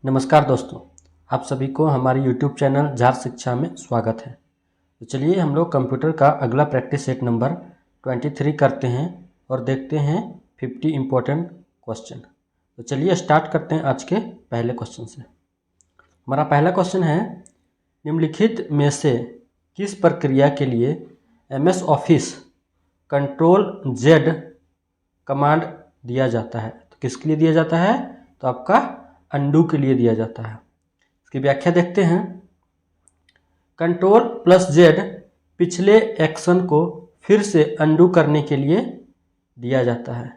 नमस्कार दोस्तों, आप सभी को हमारे YouTube चैनल झार शिक्षा में स्वागत है। तो चलिए हम लोग कंप्यूटर का अगला प्रैक्टिस सेट नंबर 23 करते हैं और देखते हैं 50 इम्पोर्टेंट क्वेश्चन। तो चलिए स्टार्ट करते हैं आज के पहले क्वेश्चन से। हमारा पहला क्वेश्चन है, निम्नलिखित में से किस प्रक्रिया के लिए MS ऑफिस Ctrl+Z कमांड दिया जाता है? तो किसके लिए दिया जाता है? तो आपका अंडू के लिए दिया जाता है। इसकी व्याख्या देखते हैं। Ctrl+Z पिछले एक्शन को फिर से अंडू करने के लिए दिया जाता है।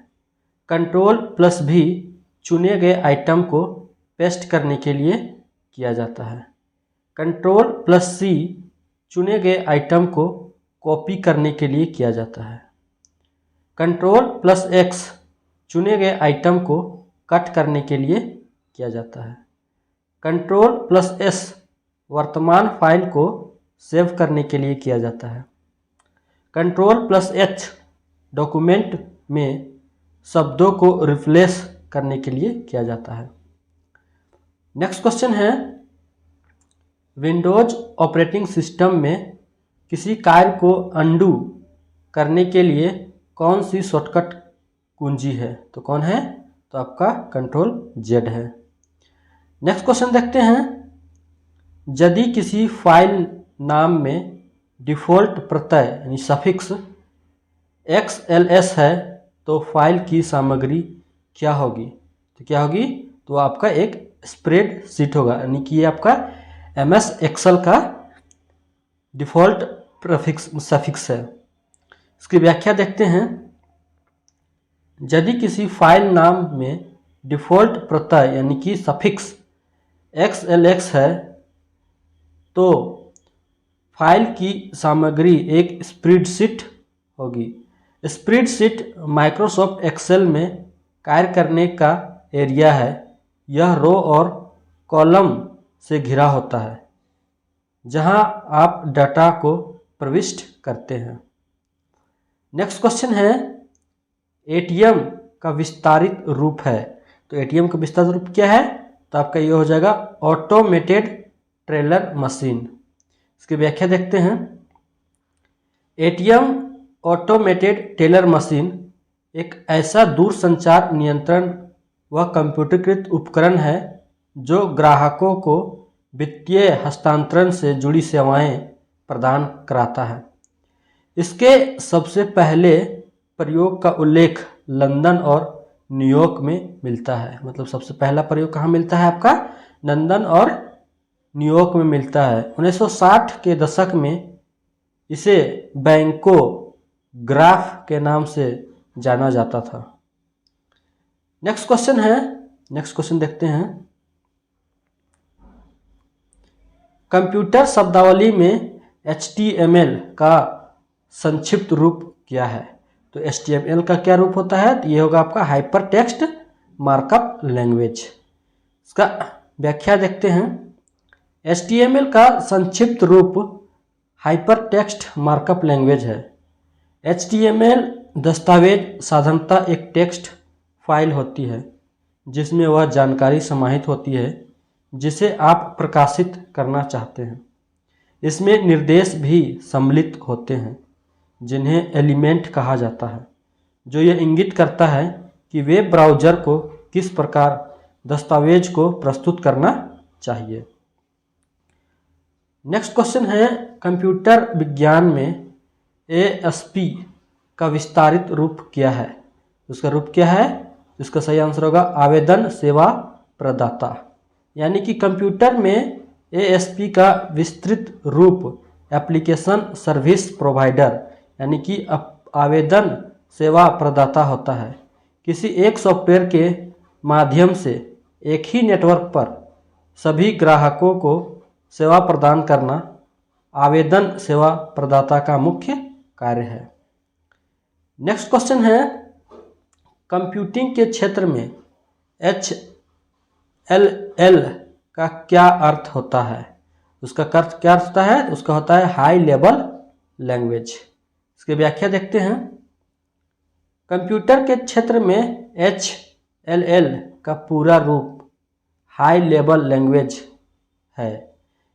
Ctrl+V चुने गए आइटम को पेस्ट करने के लिए किया जाता है। Ctrl+C चुने गए आइटम को कॉपी करने के लिए किया जाता है। Ctrl+X चुने गए आइटम को कट करने के लिए किया जाता है। Ctrl+S वर्तमान फाइल को सेव करने के लिए किया जाता है। Ctrl+H डॉक्यूमेंट में शब्दों को रिप्लेस करने के लिए किया जाता है। नेक्स्ट क्वेश्चन है, विंडोज ऑपरेटिंग सिस्टम में किसी कार्य को अंडू करने के लिए कौन सी शॉर्टकट कुंजी है? तो कौन है? तो आपका Ctrl+Z है। नेक्स्ट क्वेश्चन देखते हैं, यदि किसी फाइल नाम में डिफ़ॉल्ट प्रत्यय यानी सफिक्स XLS है तो फाइल की सामग्री क्या होगी? तो क्या होगी? तो आपका एक स्प्रेडशीट होगा, यानी कि ये आपका MS एक्सेल का डिफ़ॉल्ट सफिक्स है। इसकी व्याख्या देखते हैं। यदि किसी फाइल नाम में डिफ़ॉल्ट प्रत्यय यानी कि सफिक्स XLX है तो फाइल की सामग्री एक स्प्रेडशीट होगी। स्प्रेडशीट माइक्रोसॉफ्ट एक्सेल में कार्य करने का एरिया है। यह रो और कॉलम से घिरा होता है जहां आप डाटा को प्रविष्ट करते हैं। नेक्स्ट क्वेश्चन है, ATM का विस्तारित रूप है। तो ATM का विस्तारित रूप क्या है? तो आपका ये हो जाएगा ऑटोमेटेड टेलर मशीन। इसकी व्याख्या देखते हैं। ATM ऑटोमेटेड टेलर मशीन एक ऐसा दूरसंचार नियंत्रण व कंप्यूटरीकृत उपकरण है जो ग्राहकों को वित्तीय हस्तांतरण से जुड़ी सेवाएं प्रदान कराता है। इसके सबसे पहले प्रयोग का उल्लेख लंदन और न्यूयॉर्क में मिलता है। मतलब सबसे पहला प्रयोग कहाँ मिलता है? आपका लंदन और न्यूयॉर्क में मिलता है। 1960 के दशक में इसे बैंकोग्राफ के नाम से जाना जाता था। नेक्स्ट क्वेश्चन है, नेक्स्ट क्वेश्चन देखते हैं। कंप्यूटर शब्दावली में HTML का संक्षिप्त रूप क्या है? तो HTML का क्या रूप होता है? तो ये होगा आपका हाइपर टेक्स्ट मार्कअप लैंग्वेज। इसका व्याख्या देखते हैं। HTML का संक्षिप्त रूप हाइपर टेक्स्ट मार्कअप लैंग्वेज है। HTML दस्तावेज साधारणतः एक टेक्स्ट फाइल होती है जिसमें वह जानकारी समाहित होती है जिसे आप प्रकाशित करना चाहते हैं। इसमें निर्देश भी सम्मिलित होते हैं जिन्हें एलिमेंट कहा जाता है, जो यह इंगित करता है कि वेब ब्राउज़र को किस प्रकार दस्तावेज को प्रस्तुत करना चाहिए। नेक्स्ट क्वेश्चन है, कंप्यूटर विज्ञान में ASP का विस्तारित रूप क्या है? उसका रूप क्या है? इसका सही आंसर होगा आवेदन सेवा प्रदाता। यानी कि कंप्यूटर में ASP का विस्तृत रूप एप्लीकेशन सर्विस प्रोवाइडर यानी कि आवेदन सेवा प्रदाता होता है। किसी एक सॉफ्टवेयर के माध्यम से एक ही नेटवर्क पर सभी ग्राहकों को सेवा प्रदान करना आवेदन सेवा प्रदाता का मुख्य कार्य है। नेक्स्ट क्वेश्चन है, कंप्यूटिंग के क्षेत्र में HLL का क्या अर्थ होता है? उसका अर्थ क्या होता है? उसका होता है हाई लेवल लैंग्वेज। इसकी व्याख्या देखते हैं। कंप्यूटर के क्षेत्र में HLL का पूरा रूप हाई लेवल लैंग्वेज है।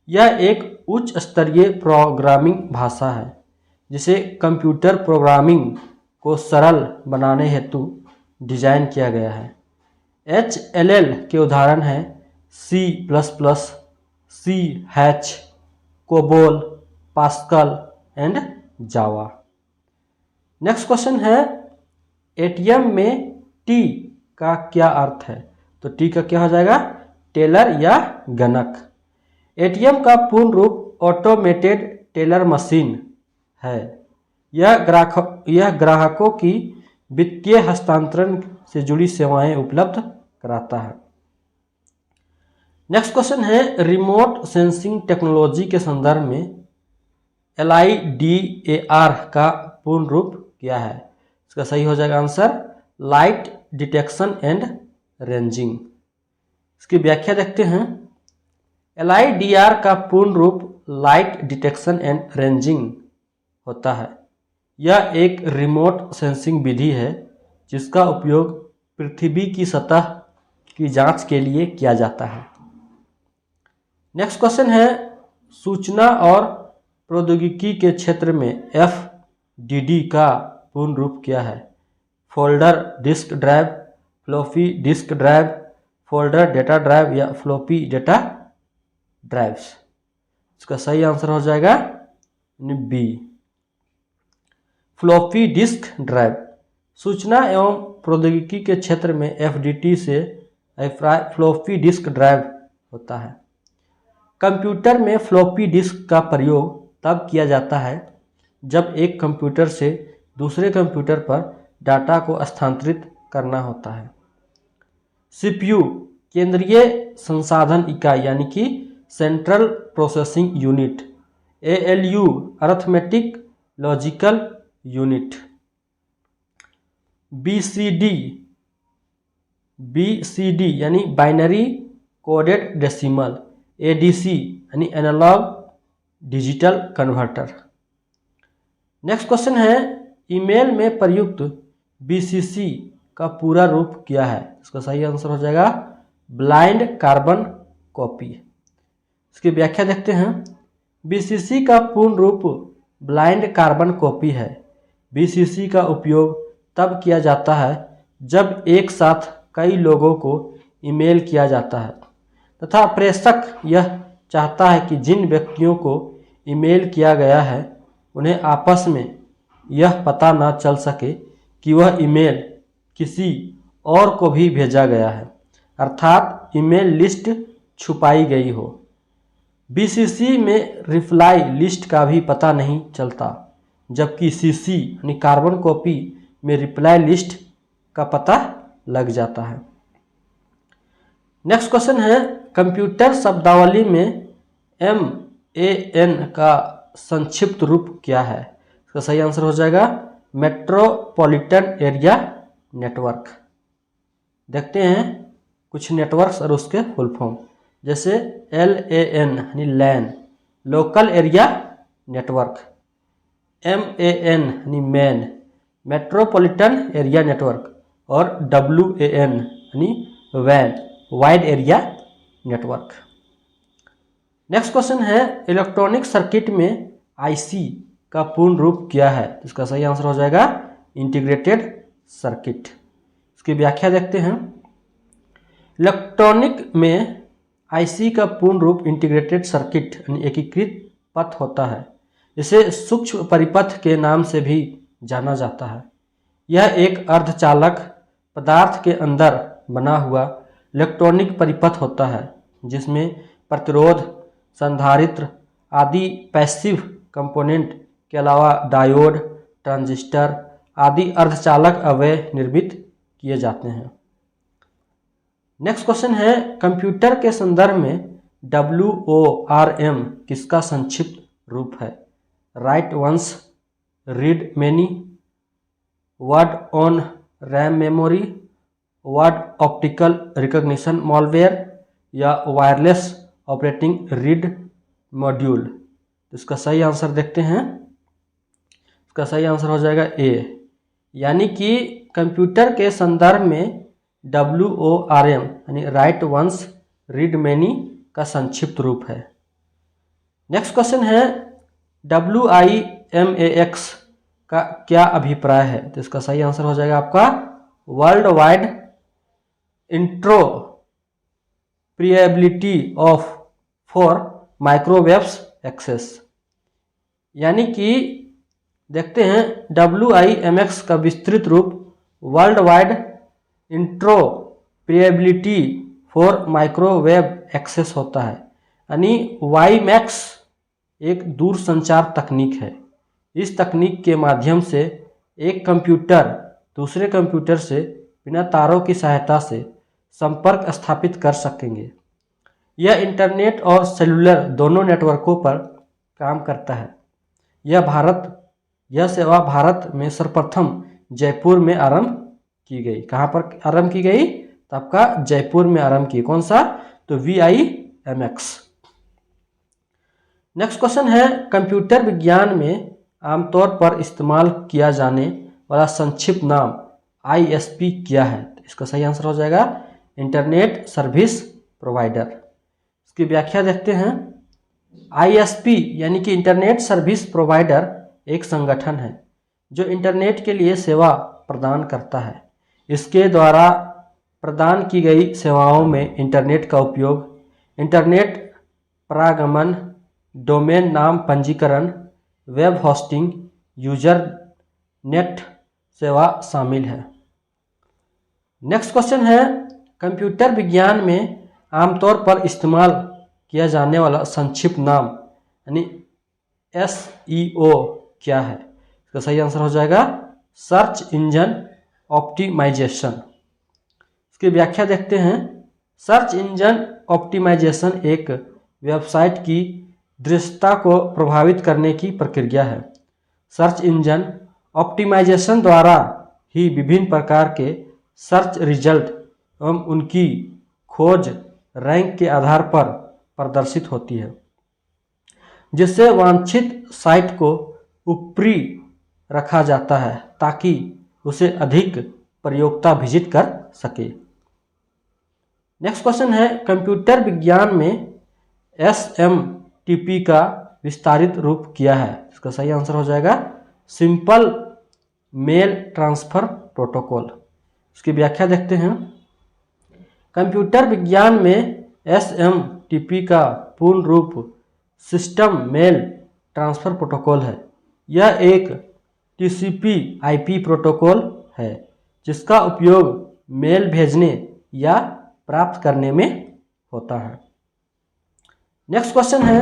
यह एक उच्च स्तरीय प्रोग्रामिंग भाषा है जिसे कंप्यूटर प्रोग्रामिंग को सरल बनाने हेतु डिजाइन किया गया है। HLL के उदाहरण हैं C++, C hatch, COBOL, pascal and Java. Next question है ATM में T का क्या अर्थ है? तो T का क्या हो जाएगा? टेलर या गणक। ATM का पूर्ण रूप ऑटोमेटेड टेलर मशीन है। यह ग्राहकों की वित्तीय हस्तांतरण से जुड़ी सेवाएं उपलब्ध कराता है। नेक्स्ट क्वेश्चन है रिमोट सेंसिंग टेक्नोलॉजी के संदर्भ में LIDAR का पूर्ण रूप क्या है? इसका सही हो जाएगा answer light detection and ranging. इसकी व्याख्या देखते हैं। LIDAR का पूर्ण रूप लाइट डिटेक्शन एंड रेंजिंग होता है। यह एक रिमोट सेंसिंग विधि है जिसका उपयोग पृथ्वी की सतह की जांच के लिए किया जाता है। नेक्स्ट क्वेश्चन है सूचना और प्रौद्योगिकी के क्षेत्र में FDD का पूर्ण रूप क्या है? Folder disk drive, floppy disk drive, folder data drive या फ्लॉपी डेटा ड्राइव्स। इसका सही आंसर हो जाएगा B, फ्लॉपी डिस्क ड्राइव। सूचना एवं प्रौद्योगिकी के क्षेत्र में FDD से अभिप्राय फ्लॉपी डिस्क ड्राइव होता है। कंप्यूटर में फ्लॉपी डिस्क का प्रयोग तब किया जाता है जब एक कंप्यूटर से दूसरे कंप्यूटर पर डाटा को स्थानांतरित करना होता है। CPU केंद्रीय संसाधन इकाई यानी कि central processing unit, ALU arithmetic logical unit, BCD यानी बाइनरी कोडेड डेसिमल, ADC यानी analogue digital converter. Next question है ईमेल में प्रयुक्त BCC का पूरा रूप क्या है? इसका सही आंसर हो जाएगा ब्लाइंड कार्बन कॉपी। इसकी व्याख्या देखते हैं। BCC का पूर्ण रूप ब्लाइंड कार्बन कॉपी है। BCC का उपयोग तब किया जाता है जब एक साथ कई लोगों को ईमेल किया जाता है तथा प्रेषक यह चाहता है कि जिन व्यक्तियों को ईमेल किया गया है उन्हें आपस में यह पता न चल सके कि वह ईमेल किसी और को भी भेजा गया है, अर्थात ईमेल लिस्ट छुपाई गई हो। BCC में रिप्लाई लिस्ट का भी पता नहीं चलता, जबकि CC यानी कार्बन कॉपी में रिप्लाई लिस्ट का पता लग जाता है। नेक्स्ट क्वेश्चन है कंप्यूटर शब्दावली में MAN का संक्षिप्त रूप क्या है? इसका सही आंसर हो जाएगा मेट्रोपॉलिटन एरिया नेटवर्क। देखते हैं कुछ नेटवर्क्स और उसके फुल फॉर्म, जैसे LAN यानी LAN local area network, MAN यानी मैन मेट्रोपॉलिटन एरिया नेटवर्क और WAN यानी वैन wide area network. Next question है इलेक्ट्रॉनिक सर्किट में IC का पूर्ण रूप क्या है? इसका सही आंसर हो जाएगा इंटीग्रेटेड सर्किट। इसकी व्याख्या देखते हैं। इलेक्ट्रॉनिक में IC का पूर्ण रूप इंटीग्रेटेड सर्किट यानी एकीकृत पथ होता है। इसे सूक्ष्म परिपथ के नाम से भी जाना जाता है। यह एक अर्धचालक पदार्थ के अंदर बना हुआ इलेक्ट्रॉनिक परिपथ होता है जिसमें प्रतिरोध, संधारित्र आदि पैसिव कंपोनेंट के अलावा डायोड, ट्रांजिस्टर आदि अर्धचालक अवयव निर्मित किए जाते हैं। नेक्स्ट क्वेश्चन है कंप्यूटर के संदर्भ में WORM किसका संक्षिप्त रूप है? Write once, read many, word on RAM memory, word optical recognition malware या वायरलेस ऑपरेटिंग रीड मॉड्यूल। तो इसका सही आंसर देखते हैं। इसका सही आंसर हो जाएगा A, यानी कि कंप्यूटर के संदर्भ में WORM यानी राइट वंस, रीड मैनी का संक्षिप्त रूप है। नेक्स्ट क्वेश्चन है WIMAX का क्या अभिप्राय है? तो इसका सही आंसर हो जाएगा आपका world wide interoperability of for microwaves access. यानी कि देखते हैं WIMX का विस्तृत रूप world wide interoperability for microwave access होता है। यानी WIMAX एक दूर संचार तकनीक है। इस तकनीक के माध्यम से एक कंप्यूटर दूसरे कंप्यूटर से बिना तारों की सहायता से संपर्क स्थापित कर सकेंगे। यह इंटरनेट और सेलुलर दोनों नेटवर्कों पर काम करता है। यह सेवा भारत में सर्वप्रथम जयपुर में आरंभ की गई। कहाँ पर आरंभ की गई? तो आपका जयपुर में आरंभ की। कौन सा? तो WIMX। नेक्स्ट क्वेश्चन है कंप्यूटर विज्ञान में आमतौर पर इस्तेमाल किया जाने वाला संक्षिप्त नाम ISP क्या है? तो इसका सही आंसर हो जाएगा इंटरनेट सर्विस प्रोवाइडर। इसकी व्याख्या देखते हैं। ISP यानी कि इंटरनेट सर्विस प्रोवाइडर एक संगठन है जो इंटरनेट के लिए सेवा प्रदान करता है। इसके द्वारा प्रदान की गई सेवाओं में इंटरनेट का उपयोग, इंटरनेट पारगमन, डोमेन नाम पंजीकरण, वेब होस्टिंग, यूजर नेट सेवा शामिल है। नेक्स्ट क्वेश्चन है कंप्यूटर विज्ञान में आमतौर पर इस्तेमाल किया जाने वाला संक्षिप्त नाम यानी SEO क्या है? इसका सही आंसर हो जाएगा सर्च इंजन ऑप्टिमाइजेशन। इसकी व्याख्या देखते हैं। सर्च इंजन ऑप्टिमाइजेशन एक वेबसाइट की दृश्यता को प्रभावित करने की प्रक्रिया है। सर्च इंजन ऑप्टिमाइजेशन द्वारा ही विभिन्न प्रकार के सर्च रिजल्ट एवं उनकी खोज रैंक के आधार पर प्रदर्शित होती है, जिससे वांछित साइट को ऊपरी रखा जाता है ताकि उसे अधिक प्रयोक्ता विजिट कर सके। नेक्स्ट क्वेश्चन है कंप्यूटर विज्ञान में SMTP का विस्तारित रूप क्या है? इसका सही आंसर हो जाएगा सिंपल मेल ट्रांसफर प्रोटोकॉल। इसकी व्याख्या देखते हैं। कंप्यूटर विज्ञान में SMTP का पूर्ण रूप सिस्टम मेल ट्रांसफर प्रोटोकॉल है। यह एक TCP/IP प्रोटोकॉल है जिसका उपयोग मेल भेजने या प्राप्त करने में होता है। नेक्स्ट क्वेश्चन है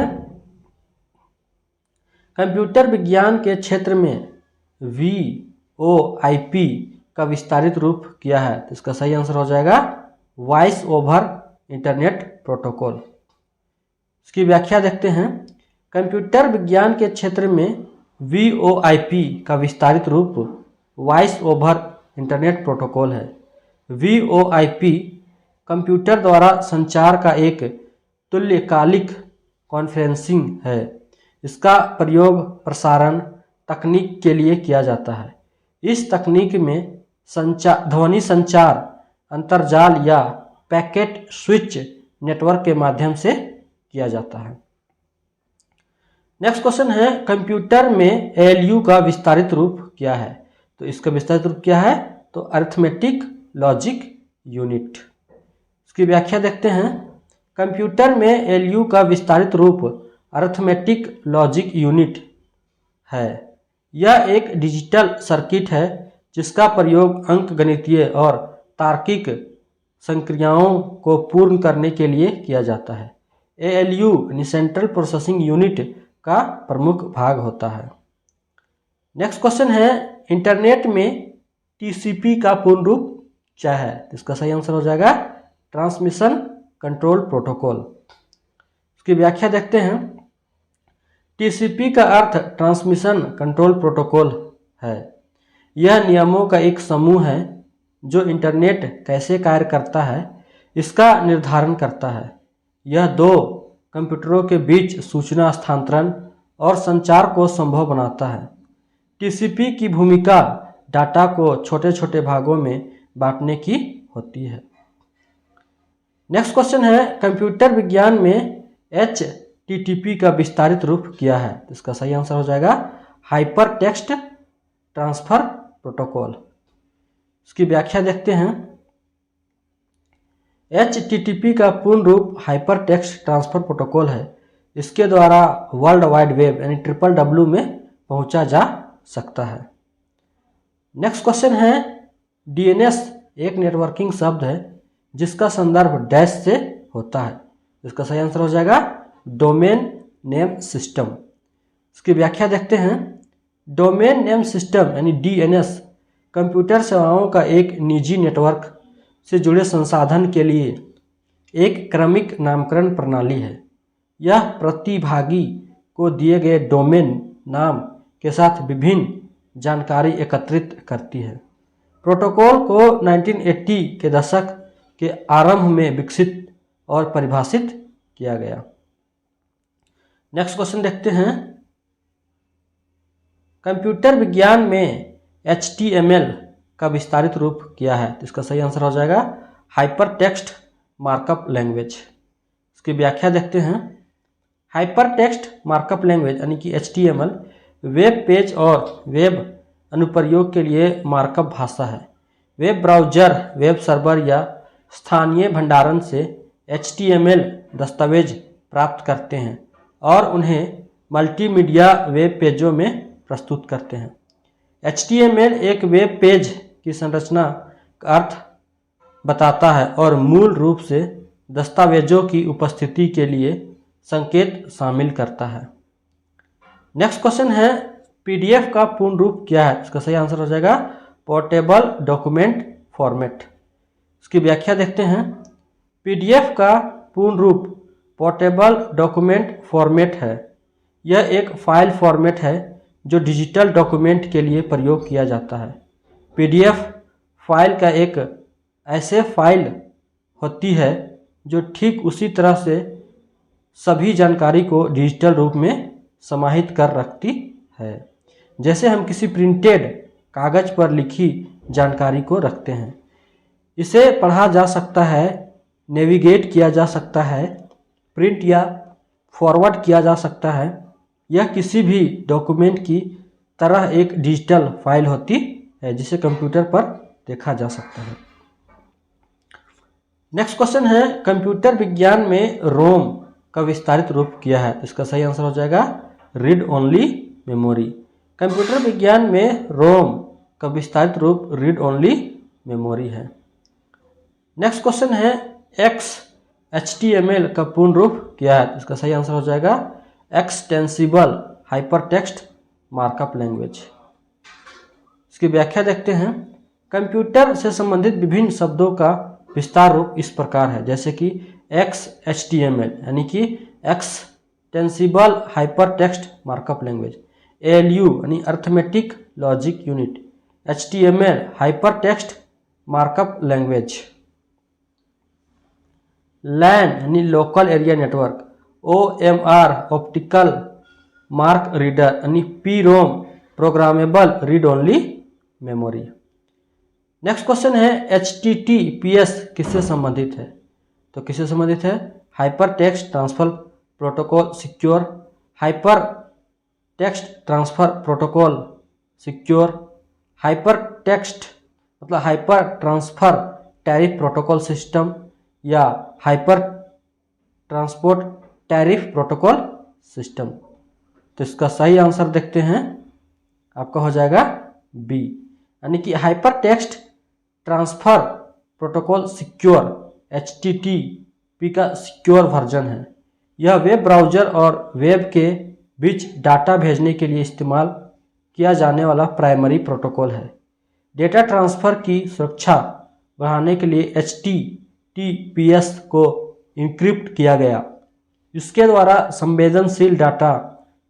कंप्यूटर विज्ञान के क्षेत्र में VoIP का विस्तारित रूप क्या है? तो इसका सही आंसर हो जाएगा वॉइस ओवर इंटरनेट प्रोटोकॉल। इसकी व्याख्या देखते हैं। कंप्यूटर विज्ञान के क्षेत्र में VoIP का विस्तारित रूप वॉइस ओवर इंटरनेट प्रोटोकॉल है। VoIP कंप्यूटर द्वारा संचार का एक तुल्यकालिक कॉन्फ्रेंसिंग है। इसका प्रयोग प्रसारण तकनीक के लिए किया जाता है। इस तकनीक में ध्वनि संचार अंतरजाल या पैकेट स्विच नेटवर्क के माध्यम से किया जाता है। नेक्स्ट क्वेश्चन है कंप्यूटर में ALU का विस्तारित रूप क्या है? तो इसका विस्तारित रूप क्या है? तो अरिथमेटिक लॉजिक यूनिट। इसकी व्याख्या देखते हैं। कंप्यूटर में ALU का विस्तारित रूप अरिथमेटिक लॉजिक यूनिट है। यह एक डिजिटल सर्किट है जिसका प्रयोग अंकगणितीय और तार्किक संक्रियाओं को पूर्ण करने के लिए किया जाता है। ALU सेंट्रल प्रोसेसिंग यूनिट का प्रमुख भाग होता है। नेक्स्ट क्वेश्चन है इंटरनेट में TCP का पूर्ण रूप क्या है? इसका सही आंसर हो जाएगा ट्रांसमिशन कंट्रोल प्रोटोकॉल। इसकी व्याख्या देखते हैं। TCP का अर्थ ट्रांसमिशन कंट्रोल प्रोटोकॉल है। यह नियमों का एक समूह है जो इंटरनेट कैसे कार्य करता है इसका निर्धारण करता है। यह दो कंप्यूटरों के बीच सूचना स्थानांतरण और संचार को संभव बनाता है। TCP की भूमिका डाटा को छोटे छोटे भागों में बांटने की होती है। नेक्स्ट क्वेश्चन है कंप्यूटर विज्ञान में HTTP का विस्तारित रूप क्या है? तो इसका सही आंसर हो जाएगा हाइपर टेक्स्ट ट्रांसफर प्रोटोकॉल। इसकी व्याख्या देखते हैं। HTTP का पूर्ण रूप हाइपर टेक्स्ट ट्रांसफर प्रोटोकॉल है। इसके द्वारा वर्ल्ड वाइड वेब यानी WWW में पहुंचा जा सकता है। नेक्स्ट क्वेश्चन है DNS एक नेटवर्किंग शब्द है जिसका संदर्भ डैश से होता है। इसका सही आंसर हो जाएगा डोमेन नेम सिस्टम। इसकी व्याख्या देखते हैं। डोमेन नेम सिस्टम यानी DNS कंप्यूटर सेवाओं का एक निजी नेटवर्क से जुड़े संसाधन के लिए एक क्रमिक नामकरण प्रणाली है। यह प्रतिभागी को दिए गए डोमेन नाम के साथ विभिन्न जानकारी एकत्रित करती है। प्रोटोकॉल को 1980 के दशक के आरंभ में विकसित और परिभाषित किया गया। नेक्स्ट क्वेश्चन देखते हैं। कंप्यूटर विज्ञान में HTML का विस्तारित रूप क्या है? तो इसका सही आंसर हो जाएगा हाइपर टेक्स्ट मार्कअप लैंग्वेज। इसकी व्याख्या देखते हैं। हाइपर टेक्स्ट मार्कअप लैंग्वेज यानी कि HTML वेब पेज और वेब अनुप्रयोग के लिए मार्कअप भाषा है। वेब ब्राउज़र, वेब सर्वर या स्थानीय भंडारण से HTML दस्तावेज प्राप्त करते हैं और उन्हें मल्टीमीडिया वेब पेजों में प्रस्तुत करते हैं। HTML एक वेब पेज की संरचना का अर्थ बताता है और मूल रूप से दस्तावेजों की उपस्थिति के लिए संकेत शामिल करता है। नेक्स्ट क्वेश्चन है PDF का पूर्ण रूप क्या है? इसका सही आंसर हो जाएगा पोर्टेबल डॉक्यूमेंट फॉर्मेट। इसकी व्याख्या देखते हैं। PDF का पूर्ण रूप पोर्टेबल डॉक्यूमेंट फॉर्मेट है। यह एक फाइल फॉर्मेट है जो डिजिटल डॉक्यूमेंट के लिए प्रयोग किया जाता है। PDF फाइल का एक ऐसे फाइल होती है जो ठीक उसी तरह से सभी जानकारी को डिजिटल रूप में समाहित कर रखती है जैसे हम किसी प्रिंटेड कागज पर लिखी जानकारी को रखते हैं। इसे पढ़ा जा सकता है, नेविगेट किया जा सकता है, प्रिंट या फॉरवर्ड किया जा सकता है। यह किसी भी डॉक्यूमेंट की तरह एक डिजिटल फाइल होती है जिसे कंप्यूटर पर देखा जा सकता है। नेक्स्ट क्वेश्चन है कंप्यूटर विज्ञान में रोम का विस्तारित रूप क्या है? इसका सही आंसर हो जाएगा रीड ओनली मेमोरी। कंप्यूटर विज्ञान में रोम का विस्तारित रूप रीड ओनली मेमोरी है। नेक्स्ट क्वेश्चन है XHTML का पूर्ण रूप क्या है? इसका सही आंसर हो जाएगा एक्सटेंसिबल हाइपरटेक्स्ट मार्कअप लैंग्वेज। इसकी व्याख्या देखते हैं। कंप्यूटर से संबंधित विभिन्न शब्दों का विस्तार रूप इस प्रकार है जैसे कि XHTML यानी कि extensible hypertext markup language, ALU यानी arithmetic logic unit, HTML hypertext markup language, LAN यानी local area network, OMR optical mark reader यानी PROM programmable read only memory. Next question है HTTPS किससे संबंधित है? तो किससे संबंधित है? Hyper text transfer protocol secure, hyper text transfer protocol secure, hyper text मतलब hyper transfer tariff protocol system या hyper transport tariff protocol system. तो इसका सही आंसर देखते हैं, आपका हो जाएगा बी यानी कि hyper text transfer protocol secure HTTP का सिक्योर वर्जन है। यह वेब ब्राउज़र और वेब के बीच डाटा भेजने के लिए इस्तेमाल किया जाने वाला प्राइमरी प्रोटोकॉल है। डेटा ट्रांसफ़र की सुरक्षा बढ़ाने के लिए HTTPS को इंक्रिप्ट किया गया। इसके द्वारा संवेदनशील डाटा,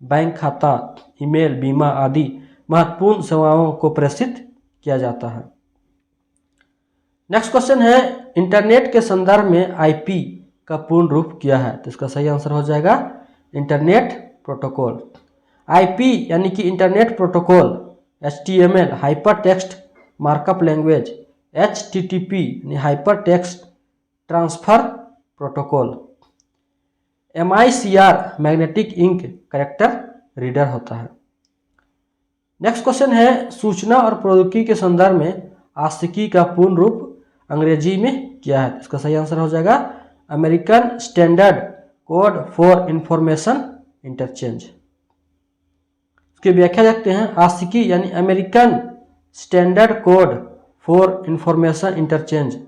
बैंक खाता, ईमेल, बीमा आदि महत्वपूर्ण सेवाओं को प्रेषित किया जाता है। नेक्स्ट क्वेश्चन है इंटरनेट के संदर्भ में IP का पूर्ण रूप क्या है? तो इसका सही आंसर हो जाएगा इंटरनेट प्रोटोकॉल। IP यानी कि internet protocol, HTML hyper text markup language, HTTP यानी hyper text transfer protocol. MICR magnetic ink character reader होता है। नेक्स्ट क्वेश्चन है, सूचना और प्रौद्योगिकी के संदर्भ में आशिकी का पूर्ण रूप अंग्रेजी में क्या है? इसका सही आंसर हो जाएगा American standard code for information interchange. इसकी व्याख्या देखते हैं, आशिकी यानी American standard code for information interchange,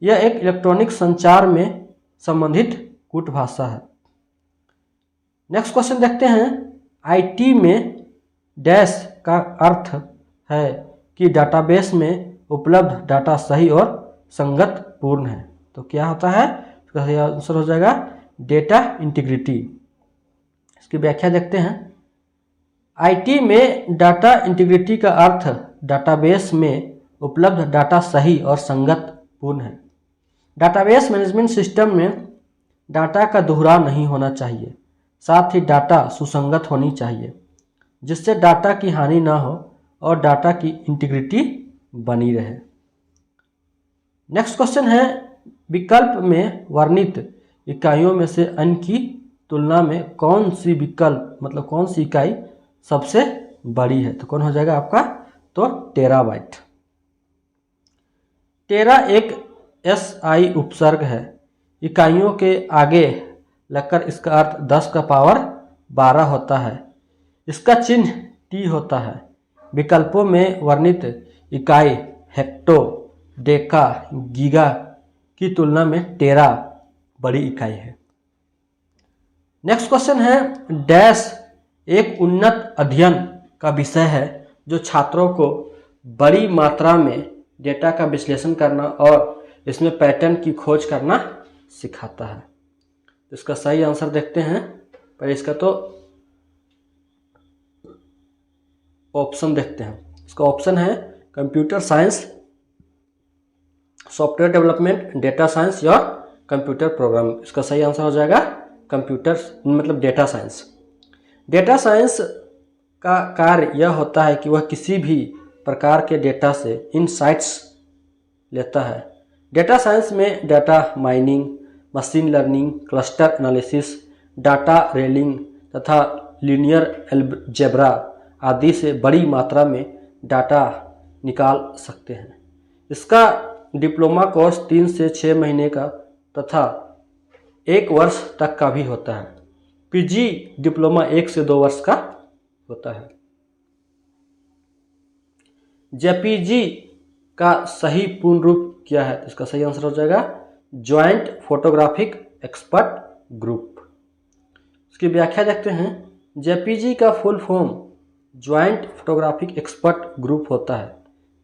यह एक इलेक्ट्रॉनिक संचार में संबंधित कूट भाषा है। नेक्स्ट क्वेश्चन देखते हैं, IT में डैश का अर्थ है कि डाटाबेस में उपलब्ध डाटा सही और संगत पूर्ण है, तो क्या होता है? इसका सही आंसर हो जाएगा डेटा इंटीग्रिटी। इसकी व्याख्या देखते हैं, IT में डाटा इंटीग्रिटी का अर्थ डाटाबेस में उपलब्ध डाटा सही और संगत पूर्ण है। डाटाबेस मैनेजमेंट सिस्टम में डाटा का दोहराव नहीं होना चाहिए, साथ ही डाटा सुसंगत होनी चाहिए जिससे डाटा की हानि ना हो और डाटा की इंटीग्रिटी बनी रहे। नेक्स्ट क्वेश्चन है, विकल्प में वर्णित इकाइयों में से अन्य की तुलना में कौन सी विकल्प मतलब कौन सी इकाई सबसे बड़ी है? तो कौन हो जाएगा आपका? तो टेराबाइट। टेरा एक SI उपसर्ग है, इकाइयों के आगे लगकर इसका अर्थ 10 का पावर 12 होता है। इसका चिन्ह T होता है। विकल्पों में वर्णित इकाई हेक्टो, डेका, गीगा की तुलना में टेरा बड़ी इकाई है। नेक्स्ट क्वेश्चन है, डैश एक उन्नत अध्ययन का विषय है जो छात्रों को बड़ी मात्रा में डेटा का विश्लेषण करना और इसमें पैटर्न की खोज करना सिखाता है। इसका सही आंसर देखते हैं, पर इसका तो ऑप्शन देखते हैं। इसका ऑप्शन है computer science, software development, data science या कंप्यूटर प्रोग्राम। इसका सही आंसर हो जाएगा कंप्यूटर मतलब डेटा साइंस। डेटा साइंस का कार्य यह होता है कि वह किसी भी प्रकार के डेटा से इनसाइट्स लेता है। डेटा साइंस में data mining, machine learning, cluster analysis, data railing तथा लीनियर अलजेब्रा आदि से बड़ी मात्रा में डाटा निकाल सकते हैं। इसका डिप्लोमा कोर्स 3 से 6 महीने का तथा 1 वर्ष तक का भी होता है। PG डिप्लोमा 1 से 2 वर्ष का होता है। JPG का सही पूर्ण रूप क्या है? इसका सही आंसर हो जाएगा ज्वाइंट फोटोग्राफिक एक्सपर्ट ग्रुप। इसकी व्याख्या देखते हैं, JPG का full form joint photographic expert group होता है।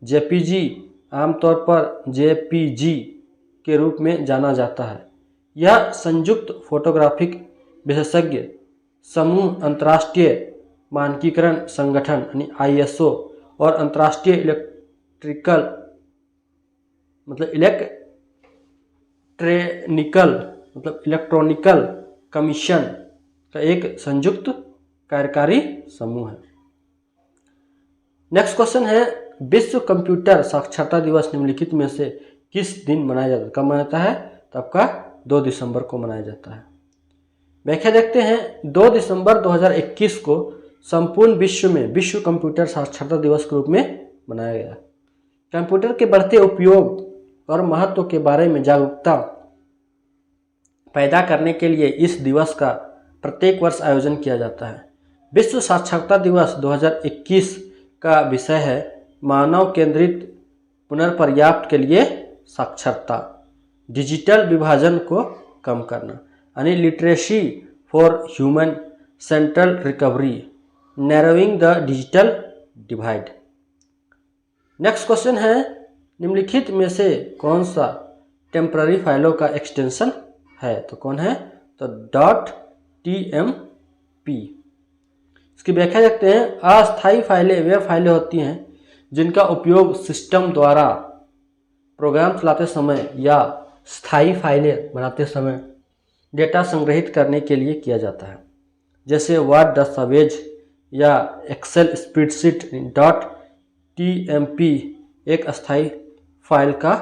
JPG आमतौर पर JPG के रूप में जाना जाता है। यह संयुक्त फोटोग्राफिक विशेषज्ञ समूह अंतर्राष्ट्रीय मानकीकरण संगठन यानी ISO और अंतर्राष्ट्रीय इलेक्ट्रॉनिकल कमीशन का एक संयुक्त कार्यकारी समूह है। नेक्स्ट क्वेश्चन है, विश्व कंप्यूटर साक्षरता दिवस निम्नलिखित में से किस दिन मनाया जाता है? कब मनाया जाता है? तो आपका 2 दिसंबर को मनाया जाता है। व्याख्या देखते हैं, 2 दिसंबर 2021 को संपूर्ण विश्व में विश्व कंप्यूटर साक्षरता दिवस के रूप में मनाया गया। कंप्यूटर के बढ़ते उपयोग और महत्व के बारे में जागरूकता पैदा करने के लिए इस दिवस का प्रत्येक वर्ष आयोजन किया जाता है। विश्व साक्षरता दिवस 2021 का विषय है मानव केंद्रित पुनर्पर्याप्त के लिए साक्षरता, डिजिटल विभाजन को कम करना यानी literacy for human central recovery, narrowing the digital divide. Next question है, निम्नलिखित में से कौन सा टेम्पररी फाइलों का एक्सटेंशन है? तो कौन है? तो .tmp। इसकी व्याख्या देखते हैं, अस्थायी फाइलें वे फाइलें होती हैं जिनका उपयोग सिस्टम द्वारा प्रोग्राम चलाते समय या स्थायी फाइलें बनाते समय डेटा संग्रहित करने के लिए किया जाता है, जैसे वर्ड दस्तावेज या एक्सेल स्प्रेडशीट। .tmp एक अस्थायी फाइल का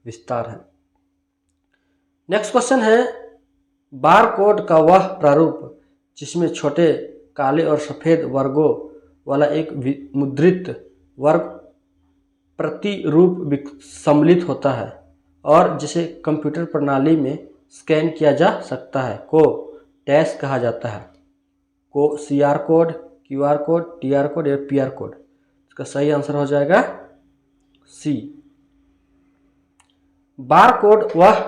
विस्तार है। नेक्स्ट क्वेश्चन है, बारकोड का वह प्रारूप जिसमें छोटे काले और सफ़ेद वर्गों वाला एक मुद्रित वर्ग प्रतिरूप सम्मिलित होता है और जिसे कंप्यूटर प्रणाली में स्कैन किया जा सकता है को डैश कहा जाता है। को CR code, QR code, TR code या PR कोड। इसका सही आंसर हो जाएगा C। बारकोड वह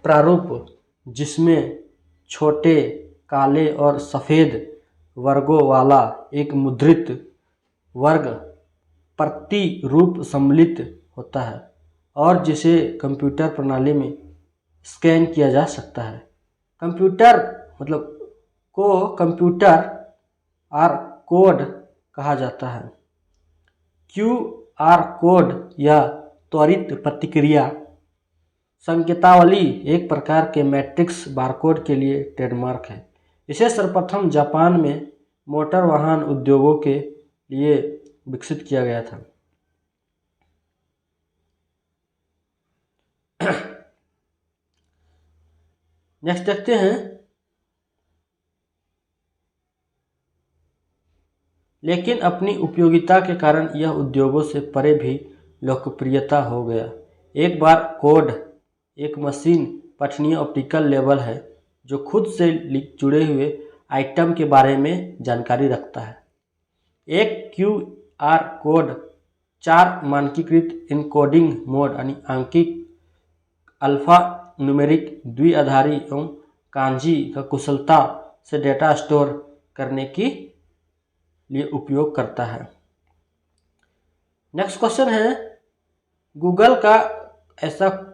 प्रारूप जिसमें छोटे काले और सफ़ेद वर्गों वाला एक मुद्रित वर्ग प्रतिरूप सम्मिलित होता है और जिसे कंप्यूटर प्रणाली में स्कैन किया जा सकता है। कंप्यूटर मतलब को कंप्यूटर आर कोड कहा जाता है। QR कोड या त्वरित प्रतिक्रिया संकेतावली एक प्रकार के मैट्रिक्स बारकोड के लिए ट्रेडमार्क है। इसे सर्वप्रथम जापान में मोटर वाहन उद्योगों के लिए विकसित किया गया था। नेक्स्ट देखते हैं, लेकिन अपनी उपयोगिता के कारण यह उद्योगों से परे भी लोकप्रियता हो गया। एक बार कोड एक मशीन पठनीय ऑप्टिकल लेबल है जो खुद से जुड़े हुए आइटम के बारे में जानकारी रखता है। एक QR कोड 4 मानकीकृत इनकोडिंग मोड यानी आंकिक अल्फा न्यूमेरिक द्विआधारी एवं कांजी का कुशलता से डेटा स्टोर करने के लिए उपयोग करता है। नेक्स्ट क्वेश्चन है, गूगल का ऐसा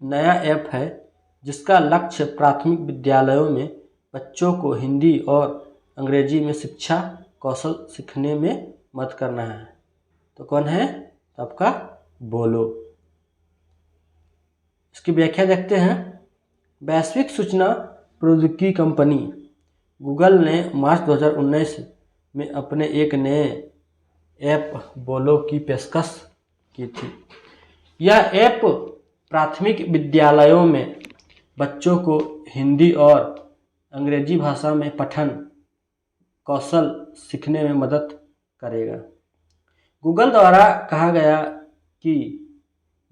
नया ऐप है जिसका लक्ष्य प्राथमिक विद्यालयों में बच्चों को हिंदी और अंग्रेजी में शिक्षा कौशल सीखने में मदद करना है। तो कौन है? तो आपका बोलो। इसकी व्याख्या देखते हैं। वैश्विक सूचना प्रौद्योगिकी कंपनी गूगल ने मार्च 2019 में अपने एक नए ऐप बोलो की पेशकश की थी। यह ऐप प्राथमिक विद्यालयों में बच्चों को हिंदी और अंग्रेजी भाषा में पठन कौशल सीखने में मदद करेगा। गूगल द्वारा कहा गया कि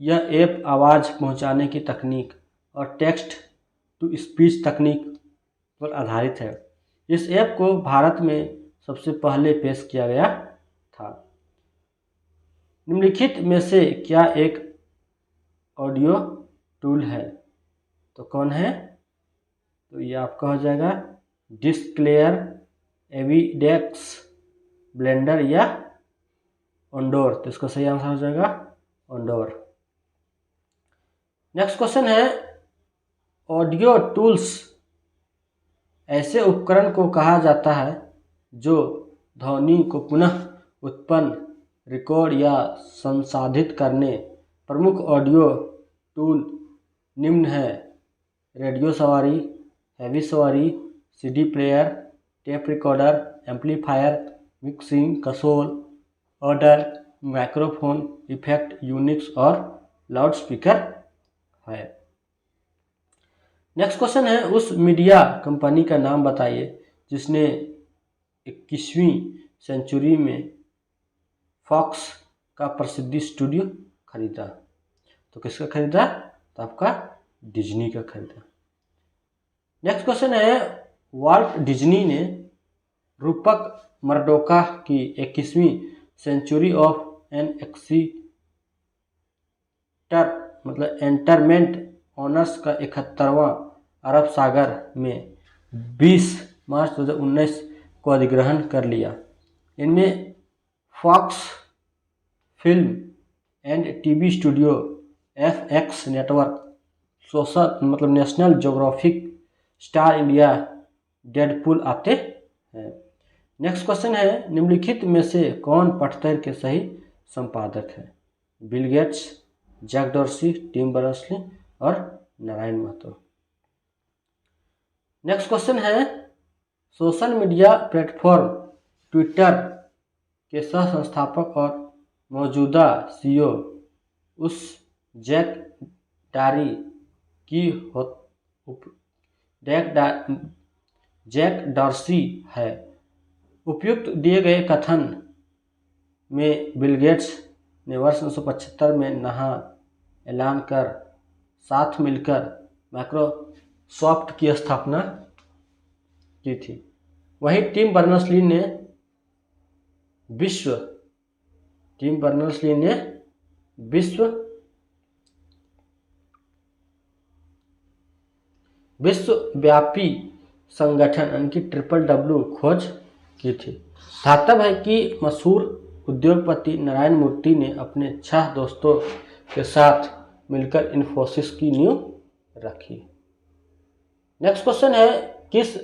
यह ऐप आवाज़ पहुंचाने की तकनीक और टेक्स्ट टू स्पीच तकनीक पर आधारित है। इस ऐप को भारत में सबसे पहले पेश किया गया था। निम्नलिखित में से क्या एक ऑडियो टूल है? तो कौन है? तो ये आपका हो जाएगा डिस्क्लेयर, एविडेक्स, ब्लेंडर या ओंडोर। तो इसका सही आंसर हो जाएगा ओंडोर। नेक्स्ट क्वेश्चन है, ऑडियो टूल्स ऐसे उपकरण को कहा जाता है जो ध्वनि को पुनः उत्पन्न, रिकॉर्ड या संसाधित करने। प्रमुख ऑडियो टूल निम्न है: रेडियो सवारी, हैवी सवारी, CD player, tape recorder, amplifier, mixing console, order, microphone, effect units और लाउड स्पीकर है। नेक्स्ट क्वेश्चन है, उस मीडिया कंपनी का नाम बताइए जिसने 21वीं सेंचुरी में फॉक्स का प्रसिद्ध स्टूडियो खरीदा। तो किसका खरीदा? तो आपका डिज्नी का खरीदा। नेक्स्ट क्वेश्चन है, वाल्ट डिज्नी ने रूपक मर्डोका की 21वीं सेंचुरी ऑफ एन एक्सीटर मतलब एंटरमेंट ऑनर्स का 71वां अरब सागर में 20 मार्च 2019 को अधिग्रहण कर लिया। इनमें Fox film and TV studio, FX network, social मतलब National Geographic, Star India, Deadpool आते हैं। नेक्स्ट क्वेश्चन है, निम्नलिखित में से कौन पटतेर के सही संपादक है? Bill Gates, Jack Dorsey, Tim Berners-Lee और नारायण महतो। नेक्स्ट क्वेश्चन है, सोशल मीडिया प्लेटफॉर्म ट्विटर के सह संस्थापक और मौजूदा CEO उस जैक डारी की जैक डॉर्सी है। उपयुक्त दिए गए कथन में बिल गेट्स ने वर्ष 1975 में नहा ऐलान कर साथ मिलकर माइक्रोसॉफ्ट की स्थापना की थी। वहीं टिम बर्नर्स-ली ने विश्वव्यापी संगठन यानी कि WWW खोज की थी। धातव है कि मशहूर उद्योगपति नारायण मूर्ति ने अपने 6 दोस्तों के साथ मिलकर इन्फोसिस की नींव रखी। नेक्स्ट क्वेश्चन है, किस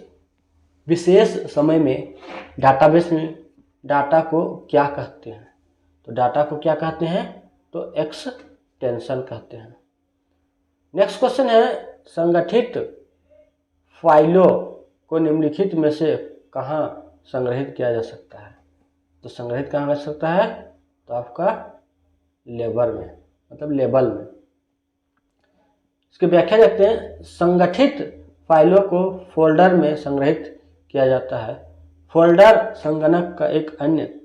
विशेष समय में डाटाबेस में डाटा को क्या कहते हैं? तो डाटा को क्या कहते हैं? तो एक्सटेंशन कहते हैं। नेक्स्ट क्वेश्चन है, संगठित फाइलों को निम्नलिखित में से कहाँ संग्रहित किया जा सकता है? तो संग्रहित कहाँ कर सकता है? तो आपका लेबर में, मतलब लेबल में। इसकी व्याख्या देखते हैं। संगठित फाइलों को फोल्डर में संग्रहित किया जाता है। फोल्डर संगणक का एक अन्य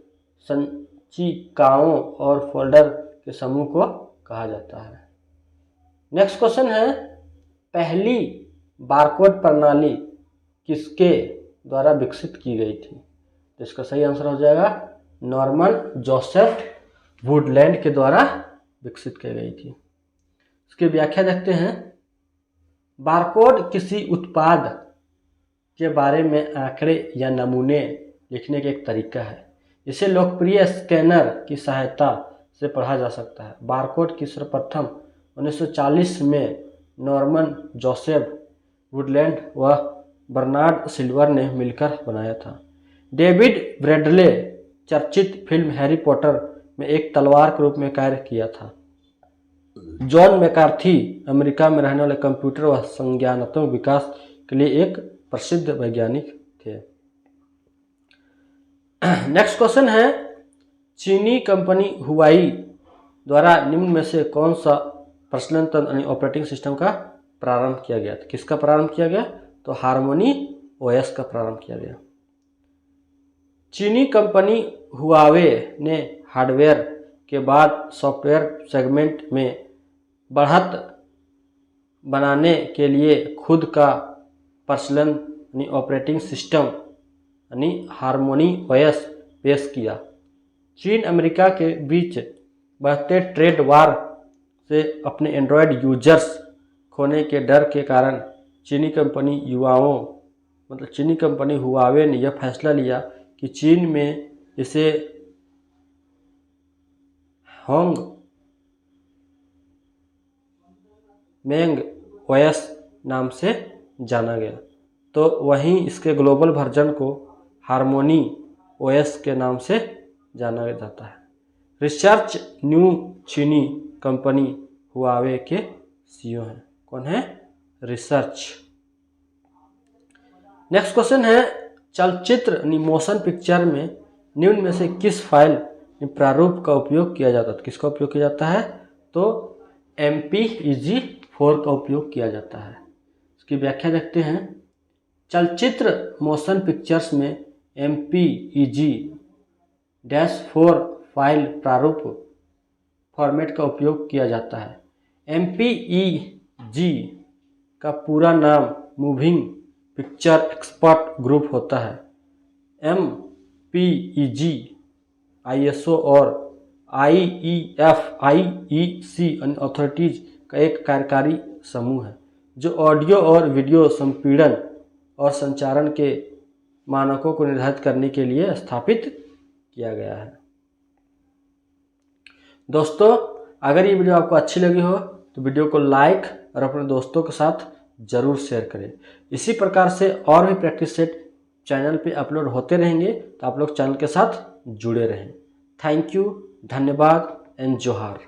संचिकाओं और फोल्डर के समूह को कहा जाता है। नेक्स्ट क्वेश्चन है, पहली बारकोड प्रणाली किसके द्वारा विकसित की गई थी? तो इसका सही आंसर हो जाएगा नॉर्मन जोसेफ वुडलैंड के द्वारा विकसित की गई थी। इसकी व्याख्या देखते हैं। बारकोड किसी उत्पाद के बारे में आंकड़े या नमूने लिखने का एक तरीका है। इसे लोकप्रिय स्कैनर की सहायता से पढ़ा जा सकता है। बारकोड की सर्वप्रथम 1940 में नॉर्मन जोसेफ वुडलैंड व बर्नार्ड सिल्वर ने मिलकर बनाया था। डेविड ब्रैडले चर्चित फिल्म हैरी पॉटर में एक तलवार के रूप में कार्य किया था। जॉन मैकार्थी अमेरिका में रहने वाले कंप्यूटर व संज्ञानात्मक विकास के लिए एक प्रसिद्ध वैज्ञानिक थे। नेक्स्ट क्वेश्चन है, चीनी कंपनी हुआई द्वारा निम्न में से कौन सा प्रचलन तंत्र यानी ऑपरेटिंग सिस्टम का प्रारंभ किया गया था? किसका प्रारंभ किया गया? तो हार्मोनी OS का प्रारंभ किया गया। चीनी कंपनी हुआवे ने हार्डवेयर के बाद सॉफ्टवेयर सेगमेंट में बढ़त बनाने के लिए खुद का प्रचलन यानी ऑपरेटिंग सिस्टम यानी हार्मोनी OS पेश किया। चीन अमेरिका के बीच बढ़ते ट्रेड वार से अपने एंड्रॉयड यूजर्स खोने के डर के कारण चीनी कंपनी हुआवे ने यह फैसला लिया कि चीन में इसे होंगमेंग OS नाम से जाना गया। तो वहीं इसके ग्लोबल वर्जन को हार्मोनी OS के नाम से जाना जाता है। रिचर्ड न्यू चीनी कंपनी हुआवे के CEO हैं। कौन है? रिचर्ड। नेक्स्ट क्वेश्चन है, चलचित्र मोशन पिक्चर में निम्न में से किस फाइल प्रारूप का उपयोग किया जाता है? किसका उपयोग किया जाता है? तो MPEG-4 का उपयोग किया जाता है। इसकी व्याख्या देखते हैं। चलचित्र मोशन पिक्चर्स में MPEG-4 फाइल प्रारूप फॉर्मेट का उपयोग किया जाता है। MPEG का पूरा नाम मूविंग पिक्चर एक्सपर्ट ग्रुप होता है। MPEG ISO और IEC अथॉरिटीज का एक कार्यकारी समूह है जो ऑडियो और वीडियो संपीड़न और संचारण के मानकों को निर्धारित करने के लिए स्थापित किया गया है। दोस्तों, अगर ये वीडियो आपको अच्छी लगी हो तो वीडियो को लाइक और अपने दोस्तों के साथ ज़रूर शेयर करें। इसी प्रकार से और भी प्रैक्टिस सेट चैनल पे अपलोड होते रहेंगे, तो आप लोग चैनल के साथ जुड़े रहें। थैंक यू, धन्यवाद एंड जोहार।